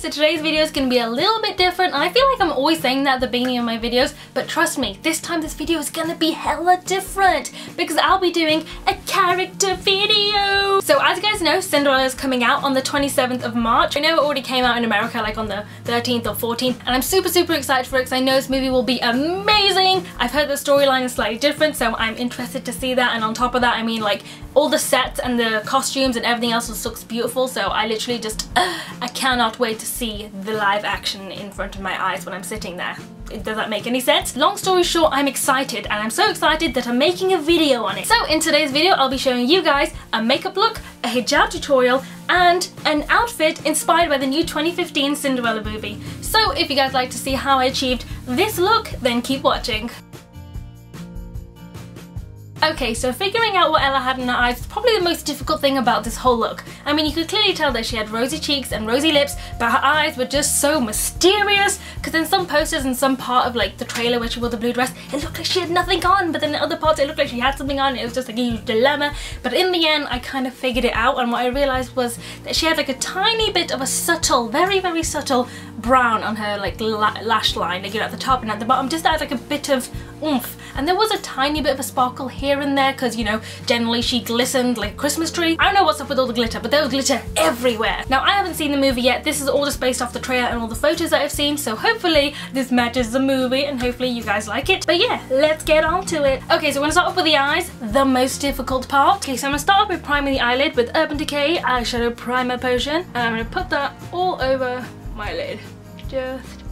So today's video is going to be a little bit different. I feel like I'm always saying that at the beginning of my videos, but trust me, this time this video is going to be hella different because I'll be doing a character video. So as you guys know, Cinderella is coming out on the 27th of March. I know it already came out in America like on the 13th or 14th, and I'm super excited for it because I know this movie will be amazing. I've heard the storyline is slightly different, so I'm interested to see that, and on top of that, I mean, like, all the sets and the costumes and everything else just looks beautiful, so I literally just I cannot wait to see the live action in front of my eyes when I'm sitting there. Does that make any sense? Long story short, I'm excited, and I'm so excited that I'm making a video on it. So in today's video, I'll be showing you guys a makeup look, a hijab tutorial, and an outfit inspired by the new 2015 Cinderella movie. So if you guys like to see how I achieved this look, then keep watching. Okay, so figuring out what Ella had in her eyes is probably the most difficult thing about this whole look. I mean, you could clearly tell that she had rosy cheeks and rosy lips, but her eyes were just so mysterious, because in some posters and some part of like the trailer where she wore the blue dress, it looked like she had nothing on, but then in other parts it looked like she had something on. It was just like a huge dilemma, but in the end I kind of figured it out, and what I realised was that she had like a tiny bit of a subtle, very subtle brown on her like lash line, like, you know, at the top and at the bottom, just to add like a bit of oomph. And there was a tiny bit of a sparkle here and there because, you know, generally she glistened like a Christmas tree. I don't know what's up with all the glitter, but there was glitter everywhere. Now, I haven't seen the movie yet. This is all just based off the trailer and all the photos that I've seen, so hopefully this matches the movie and hopefully you guys like it. But yeah, let's get on to it. Okay, so we're gonna start off with the eyes, the most difficult part. Okay, so I'm gonna start off with priming the eyelid with Urban Decay Eyeshadow Primer Potion, and I'm gonna put that all over my lid. Just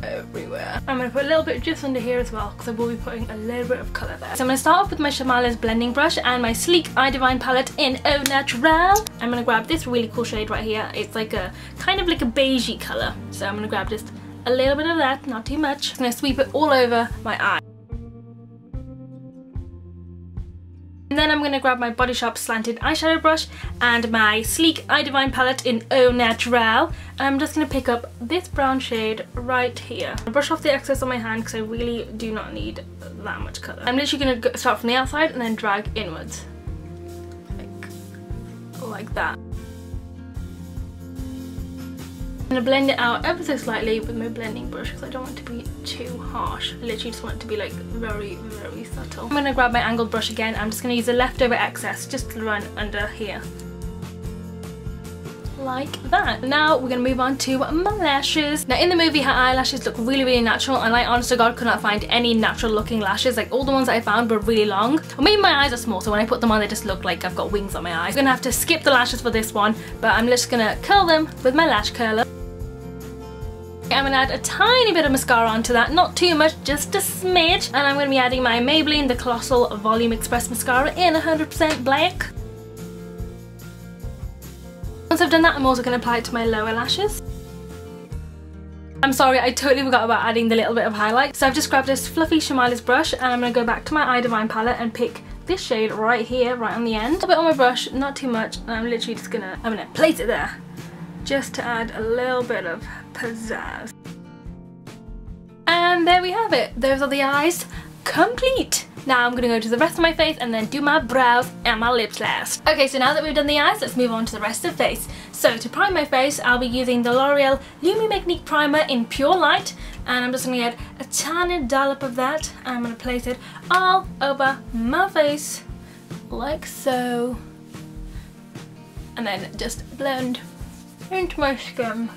everywhere. I'm going to put a little bit just under here as well because I will be putting a little bit of colour there. So I'm going to start off with my Shimala's blending brush and my sleek Eye Divine palette in Au Naturel. I'm going to grab this really cool shade right here. It's like a kind of like a beigey colour. So I'm going to grab just a little bit of that, not too much. I'm going to sweep it all over my eye. And then I'm going to grab my Body Shop slanted eyeshadow brush and my sleek Eye Divine palette in Au Naturel, and I'm just going to pick up this brown shade right here. I'll brush off the excess on my hand because I really do not need that much colour. I'm literally going to start from the outside and then drag inwards. Like that. I'm going to blend it out ever so slightly with my blending brush because I don't want it to be too harsh. I literally just want it to be like very subtle. I'm going to grab my angled brush again. I'm just going to use the leftover excess just to run under here. Like that. Now we're going to move on to my lashes. Now in the movie her eyelashes look really natural, and I honest to God could not find any natural looking lashes. Like all the ones that I found were really long. Or maybe my eyes are small, so when I put them on they just look like I've got wings on my eyes. I'm going to have to skip the lashes for this one, but I'm just going to curl them with my lash curler. I'm going to add a tiny bit of mascara onto that, not too much, just a smidge, and I'm going to be adding my Maybelline The Colossal Volume Express Mascara in 100% black. Once I've done that, I'm also going to apply it to my lower lashes. I'm sorry, I totally forgot about adding the little bit of highlight, so I've just grabbed this fluffy Shimala's brush and I'm going to go back to my Eye Divine palette and pick this shade right here, right on the end. A little bit on my brush, not too much, and I'm literally just going to place it there, just to add a little bit of pizzazz. And there we have it. Those are the eyes complete. Now I'm going to go to the rest of my face and then do my brows and my lips last. Okay, so now that we've done the eyes, let's move on to the rest of the face. So to prime my face, I'll be using the L'Oreal Lumi Magnique Primer in Pure Light, and I'm just going to get a tiny dollop of that, and I'm going to place it all over my face like so, and then just blend into my skin.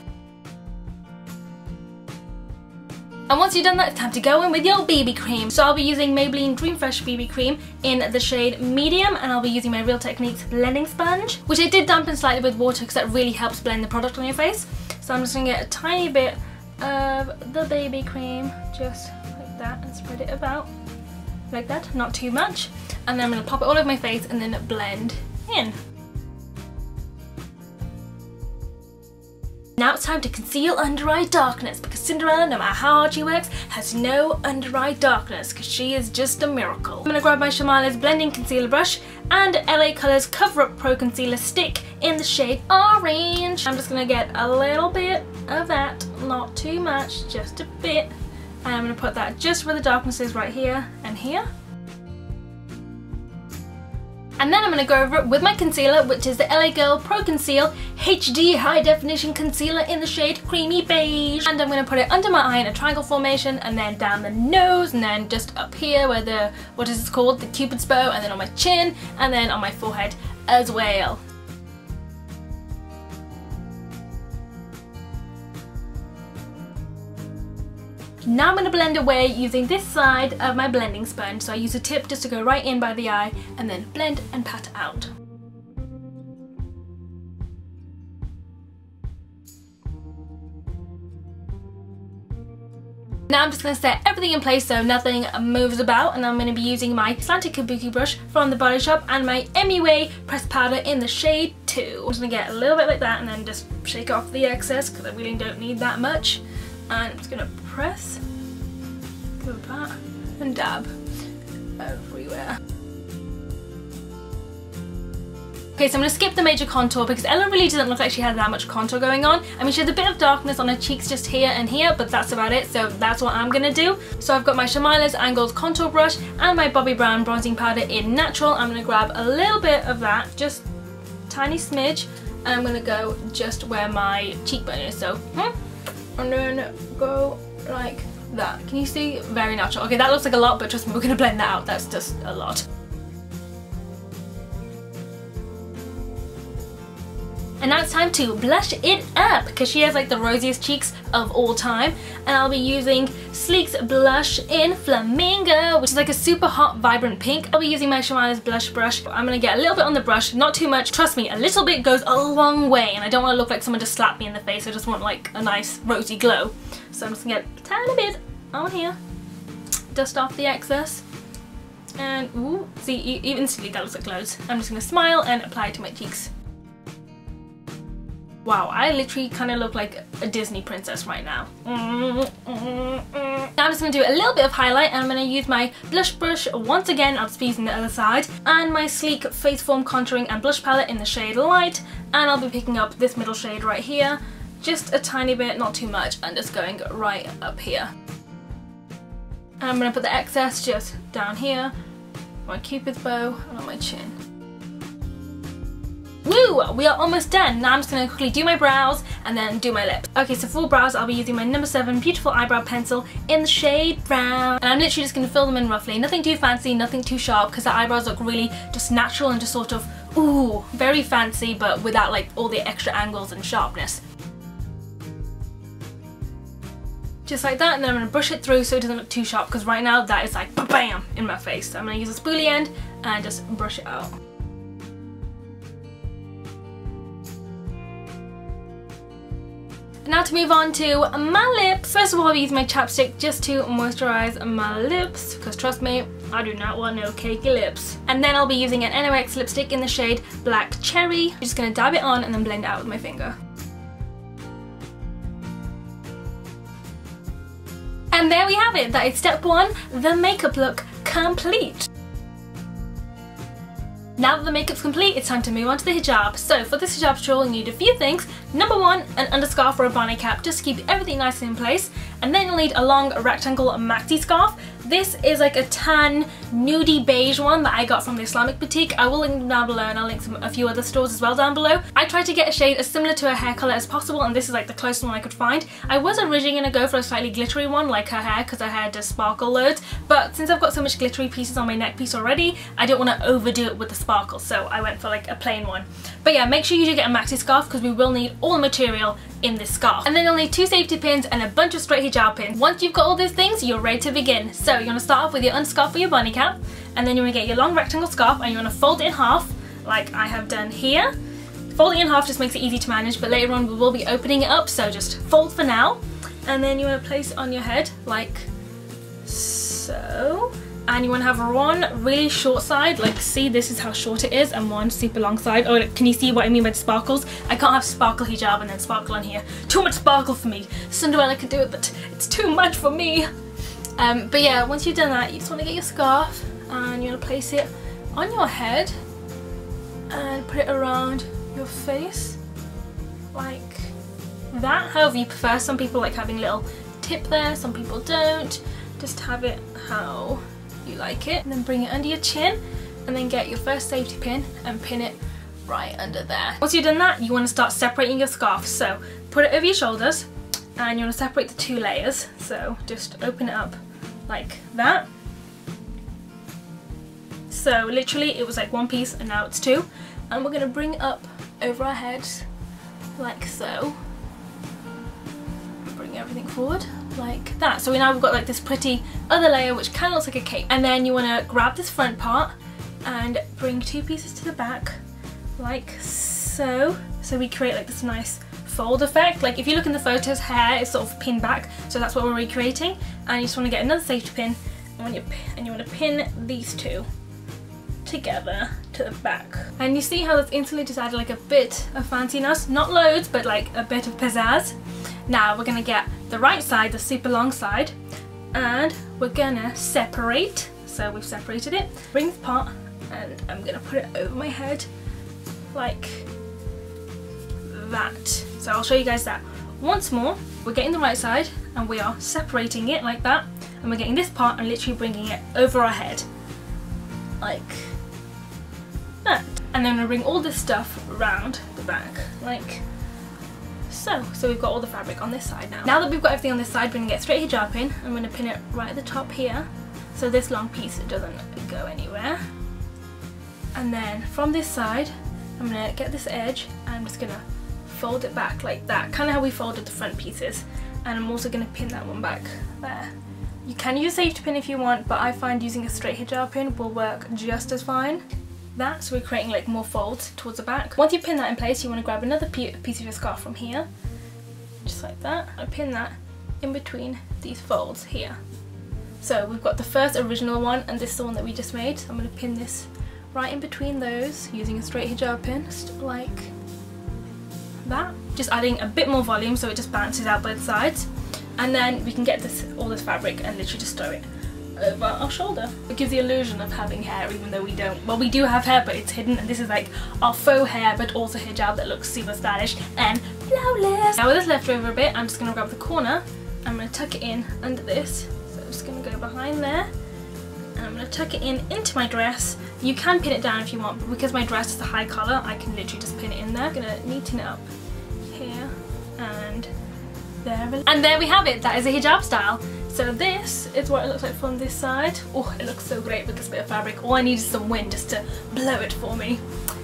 And once you've done that, it's time to go in with your BB cream. So I'll be using Maybelline Dream Fresh BB cream in the shade medium, and I'll be using my Real Techniques blending sponge, which I did dampen slightly with water because that really helps blend the product on your face. So I'm just going to get a tiny bit of the BB cream, just like that, and spread it about like that, not too much. And then I'm going to pop it all over my face and then blend in. Now it's time to conceal under eye darkness, because Cinderella, no matter how hard she works, has no under eye darkness because she is just a miracle. I'm going to grab my Shimala's blending concealer brush and LA Colors Cover Up Pro Concealer Stick in the shade Orange. I'm just going to get a little bit of that, not too much, just a bit. And I'm going to put that just where the darkness is, right here and here. And then I'm going to go over it with my concealer, which is the LA Girl Pro Conceal HD High Definition Concealer in the shade Creamy Beige. And I'm going to put it under my eye in a triangle formation, and then down the nose, and then just up here where the, what is it called, the Cupid's bow, and then on my chin, and then on my forehead as well. Now I'm going to blend away using this side of my blending sponge. So I use a tip just to go right in by the eye and then blend and pat out. Now I'm just going to set everything in place so nothing moves about, and I'm going to be using my slanted kabuki brush from the Body Shop and my MUA pressed powder in the shade 2. I'm just going to get a little bit like that and then just shake off the excess because I really don't need that much. And I'm just going to press, go back and dab everywhere. Okay, so I'm going to skip the major contour because Ella really doesn't look like she had that much contour going on. I mean, she has a bit of darkness on her cheeks just here and here, but that's about it, so that's what I'm going to do. So I've got my Shamila's Angled Contour Brush and my Bobbi Brown Bronzing Powder in Natural. I'm going to grab a little bit of that, just a tiny smidge, and I'm going to go just where my cheekbone is, so and then go like that. Can you see? Very natural. Okay, that looks like a lot, but trust me, we're gonna blend that out. That's just a lot. And now it's time to blush it up because she has like the rosiest cheeks of all time. And I'll be using Sleek's blush in Flamingo, which is like a super hot, vibrant pink. I'll be using my Shamila's blush brush. I'm gonna get a little bit on the brush, not too much. Trust me, a little bit goes a long way, and I don't want to look like someone just slapped me in the face. I just want like a nice rosy glow. So I'm just gonna get a tiny bit on here, dust off the excess, and ooh, see, instantly that looks like loads. I'm just gonna smile and apply it to my cheeks. Wow, I literally kind of look like a Disney princess right now. Now I'm just going to do a little bit of highlight, and I'm going to use my blush brush once again. I'll just be using the other side, and my Sleek Face Form Contouring and Blush Palette in the shade Light, and I'll be picking up this middle shade right here, just a tiny bit, not too much, and just going right up here. And I'm going to put the excess just down here, my Cupid's bow, and on my chin. Woo! We are almost done. Now I'm just going to quickly do my brows and then do my lips. Okay, so for brows I'll be using my No. 7 Beautiful Eyebrow Pencil in the shade Brown. And I'm literally just going to fill them in roughly. Nothing too fancy, nothing too sharp, because the eyebrows look really just natural and just sort of, ooh, very fancy, but without like all the extra angles and sharpness. Just like that, and then I'm going to brush it through so it doesn't look too sharp, because right now that is like bam in my face. So I'm going to use a spoolie end and just brush it out. Now to move on to my lips. First of all, I'll use my chapstick just to moisturize my lips, because trust me, I do not want no cakey lips. And then I'll be using an NOX lipstick in the shade Black Cherry. I'm just going to dab it on and then blend it out with my finger. And there we have it. That is step 1, the makeup look complete. Now that the makeup's complete, it's time to move on to the hijab. So for this hijab tutorial, you need a few things. Number 1, an underscarf or a bonnet cap, just to keep everything nice and in place. And then you'll need a long rectangle maxi scarf. This is like a tan, nudie beige one that I got from the Islamic boutique. I will link them down below, and I'll link a few other stores as well down below. I tried to get a shade as similar to her hair colour as possible, and this is like the closest one I could find. I was originally going to go for a slightly glittery one like her hair, because her hair does sparkle loads, but since I've got so much glittery pieces on my neck piece already, I don't want to overdo it with the sparkle, so I went for like a plain one. But yeah, make sure you do get a maxi scarf, because we will need all the material in this scarf. And then you'll need 2 safety pins and a bunch of straight hijab pins. Once you've got all these things, you're ready to begin. So you're going to start off with your unscarf for your bunny cap, and then you want to get your long rectangle scarf and you want to fold it in half like I have done here. Folding in half just makes it easy to manage, but later on we will be opening it up, so just fold for now. And then you want to place it on your head like so. And you want to have one really short side, like see, this is how short it is, and one super long side. Oh, can you see what I mean by the sparkles? I can't have sparkle hijab and then sparkle on here. Too much sparkle for me. Cinderella could do it, but it's too much for me. But yeah, once you've done that, you just want to get your scarf and you want to place it on your head and put it around your face like that, however you prefer. Some people like having a little tip there, some people don't. Just have it how you like it, and then bring it under your chin and then get your first safety pin and pin it right under there. Once you've done that, you want to start separating your scarf. So put it over your shoulders and you want to separate the 2 layers. So just open it up like that. So literally it was like 1 piece and now it's 2. And we're going to bring it up over our heads like so. Bring everything forward like that. So now we've got like this pretty other layer which kind of looks like a cape. And then you want to grab this front part and bring 2 pieces to the back like so. So we create like this nice fold effect. Like if you look in the photos, hair is sort of pinned back, so that's what we're recreating. And you just want to get another safety pin and you want to pin these 2 together to the back. And you see how that's instantly just added like a bit of fanciness, not loads, but like a bit of pizzazz. Now we're gonna get the right side, the super long side, and we're gonna separate. So we've separated it. Bring this part and I'm gonna put it over my head like that. So I'll show you guys that once more. We're getting the right side and we are separating it like that, and we're getting this part and literally bringing it over our head like that. And then we'll bring all this stuff around the back like so. So we've got all the fabric on this side now. Now that we've got everything on this side, we're going to get straight hijab pin. I'm going to pin it right at the top here so this long piece doesn't go anywhere. And then from this side I'm going to get this edge and I'm just going to fold it back like that, kind of how we folded the front pieces. And I'm also going to pin that one back there. You can use a safety pin if you want, but I find using a straight hijab pin will work just as fine. So we're creating like more folds towards the back. Once you pin that in place, you want to grab another piece of your scarf from here, just like that. I pin that in between these folds here. So we've got the first original one and this is the one that we just made. So I'm going to pin this right in between those using a straight hijab pin, just like that. Just adding a bit more volume so it just balances out both sides. And then we can get all this fabric and literally just throw it over our shoulder. It gives the illusion of having hair even though we don't. Well, we do have hair but it's hidden, and this is like our faux hair but also hijab that looks super stylish and flawless. Now with this left over a bit, I'm just going to grab the corner, I'm going to tuck it in under this. So I'm just going to go behind there and I'm going to tuck it in into my dress. You can pin it down if you want, but because my dress is a high collar, I can literally just pin it in there. I'm going to neaten it up here and there. And there we have it, that is a hijab style. So this is what it looks like from this side. Oh, it looks so great with this bit of fabric. All I need is some wind just to blow it for me.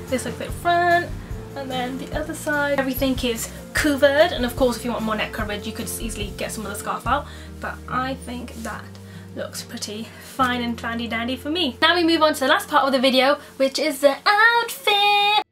This looks like front, and then the other side. Everything is covered, and of course if you want more neck coverage you could just easily get some of the scarf out, but I think that looks pretty fine and dandy dandy for me. Now we move on to the last part of the video, which is the outfit.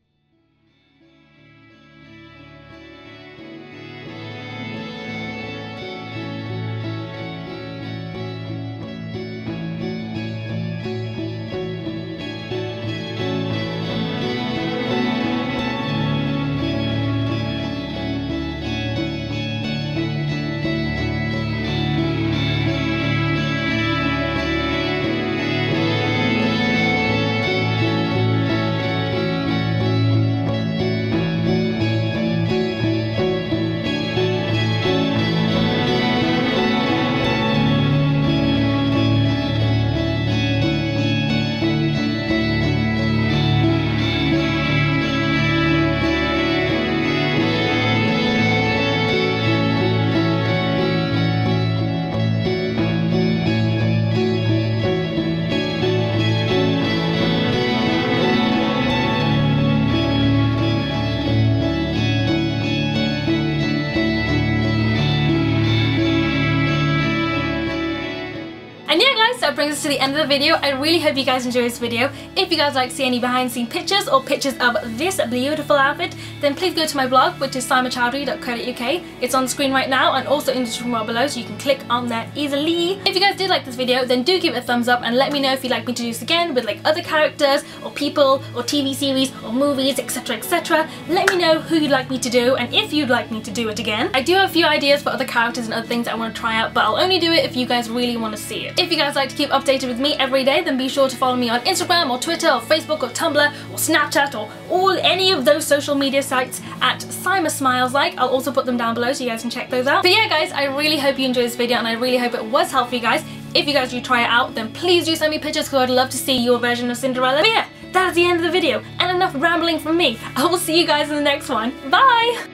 That brings us to the end of the video. I really hope you guys enjoyed this video. If you guys like to see any behind the scenes pictures or pictures of this beautiful outfit, then please go to my blog, which is simachowdhury.co.uk. It's on the screen right now and also in the description bar below, so you can click on there easily. If you guys did like this video, then do give it a thumbs up and let me know if you'd like me to do this again with like other characters or people or TV series or movies, etc, etc. Let me know who you'd like me to do and if you'd like me to do it again. I do have a few ideas for other characters and other things that I want to try out, but I'll only do it if you guys really want to see it. If you guys like to keep updated with me every day, then be sure to follow me on Instagram or Twitter or Facebook or Tumblr or Snapchat or any of those social media sites at SimaSmilesLike. I'll also put them down below so you guys can check those out. But yeah guys, I really hope you enjoyed this video and I really hope it was helpful for you guys. If you guys do try it out, then please do send me pictures because I'd love to see your version of Cinderella. But yeah, that is the end of the video, and enough rambling from me. I will see you guys in the next one. Bye!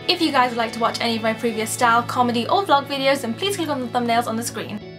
If you guys would like to watch any of my previous style, comedy or vlog videos, then please click on the thumbnails on the screen.